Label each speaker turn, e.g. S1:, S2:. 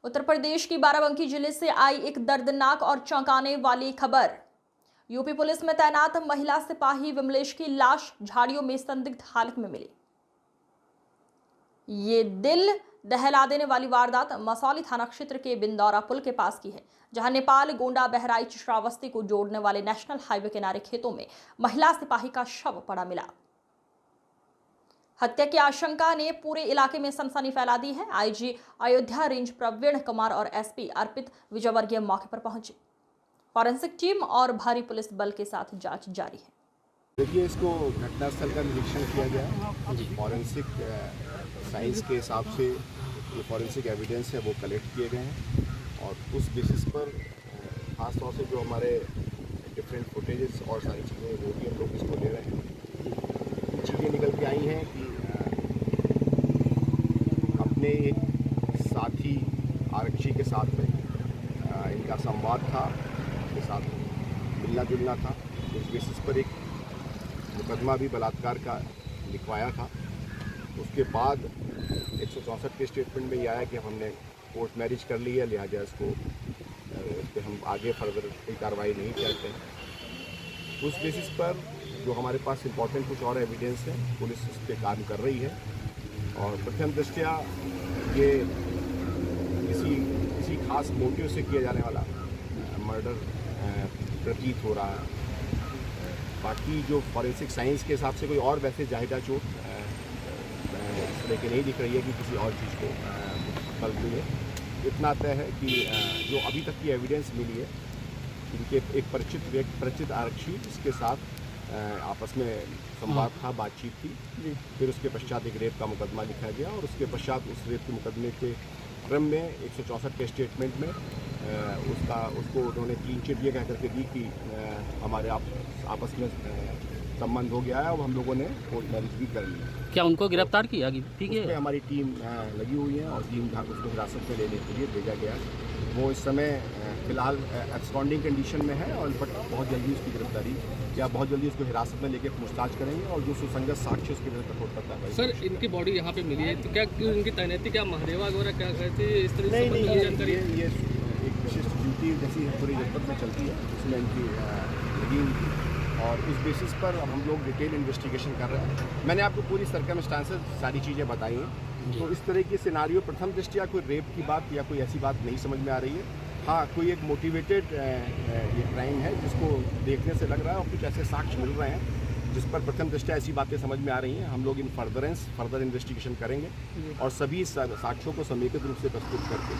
S1: उत्तर प्रदेश की बाराबंकी जिले से आई एक दर्दनाक और चौंकाने वाली खबर। यूपी पुलिस में तैनात महिला सिपाही विमलेश की लाश झाड़ियों में संदिग्ध हालत में मिली। ये दिल दहला देने वाली वारदात मसौली थाना क्षेत्र के बिंदौरा पुल के पास की है, जहां नेपाल गोंडा बहराइच श्रावस्ती को जोड़ने वाले नेशनल हाईवे किनारे खेतों में महिला सिपाही का शव पड़ा मिला। हत्या की आशंका ने पूरे इलाके में सनसनी फैला दी है। आईजी अयोध्या रेंज प्रवीण कुमार और एसपी अर्पित विजयवर्गीय मौके पर पहुंचे। फॉरेंसिक टीम और भारी पुलिस बल के साथ जांच जारी है।
S2: देखिए, इसको घटनास्थल का निरीक्षण किया गया। फॉरेंसिक साइंस के हिसाब से जो फॉरेंसिक एविडेंस है वो कलेक्ट किए गए हैं और उस बेसिस पर खास तौर से जो हमारे डिफरेंट फुटेजेस और सारी चीज़ें वो भी हम लोग इसको ले रहे हैं। चीज़ें निकल के आई हैं कि अपने एक साथी आरक्षी के साथ में इनका संवाद था, के साथ मिलना जुलना था। उस बेसिस पर एक मुकदमा भी बलात्कार का लिखवाया था। उसके बाद 164 के स्टेटमेंट में ये आया कि हमने कोर्ट मैरिज कर ली है, लिहाजा इसको इस पर हम आगे फर्दर कोई कार्रवाई नहीं करते हैं। उस बेसिस पर जो हमारे पास इम्पोर्टेंट कुछ और एविडेंस है, पुलिस इस पर काम कर रही है और प्रथम दृष्टया ये किसी खास मोटिव से किया जाने वाला मर्डर प्रतीत हो रहा है। बाकी जो फॉरेंसिक साइंस के हिसाब से कोई और वैसे जाहिदा चोट इस तरह की नहीं दिख रही है कि किसी और चीज़ को बल हुई है। इतना तय है कि जो अभी तक की एविडेंस मिली है, इनके एक परिचित आरक्षी इसके साथ आपस में संवाद था, बातचीत थी। फिर उसके पश्चात एक रेप का मुकदमा लिखा गया और उसके पश्चात उस रेप के मुकदमे के क्रम में 164 के स्टेटमेंट में उसको उन्होंने क्लीन चिट ये कह करके दी कि हमारे आपस में संबंध हो गया है और हम लोगों ने कोर्ट मैरिज भी कर ली।
S3: क्या उनको गिरफ्तार किया? ठीक है,
S2: हमारी टीम लगी हुई है और टीम उसको हिरासत में लेने के लिए भेजा गया। वो इस समय फिलहाल एब्सकॉन्डिंग कंडीशन में है और बहुत जल्दी उसकी गिरफ्तारी या बहुत जल्दी उसको हिरासत में लेकर पूछताछ करेंगे और जो सुसंगत साक्ष्य उसके विरुद्ध कठोर करता है।
S3: सर, इनकी बॉडी यहाँ पे मिली है तो क्या इनकी तैनाती क्या महादेवा वगैरह क्या कहते हैं इस तरह
S2: से जानकारी? ये एक विशिष्ट ड्यूटी जैसी पूरी जनपद में चलती है, उसमें इनकी लगी हुई थी और उस बेसिस पर हम लोग डिटेल इन्वेस्टिगेशन कर रहे हैं। मैंने आपको पूरी सर्कमस्टांसेस सारी चीज़ें बताई हैं। तो इस तरह की सिनारियो प्रथम दृष्टया कोई रेप की बात या कोई ऐसी बात नहीं समझ में आ रही है। हाँ, कोई एक मोटिवेटेड ये क्राइम है जिसको देखने से लग रहा है और कुछ ऐसे साक्ष्य मिल रहे हैं जिस पर प्रथम दृष्टया ऐसी बातें समझ में आ रही हैं। हम लोग इन फर्दर इन्वेस्टिगेशन करेंगे और सभी साक्ष्यों को समेकित रूप से प्रस्तुत करके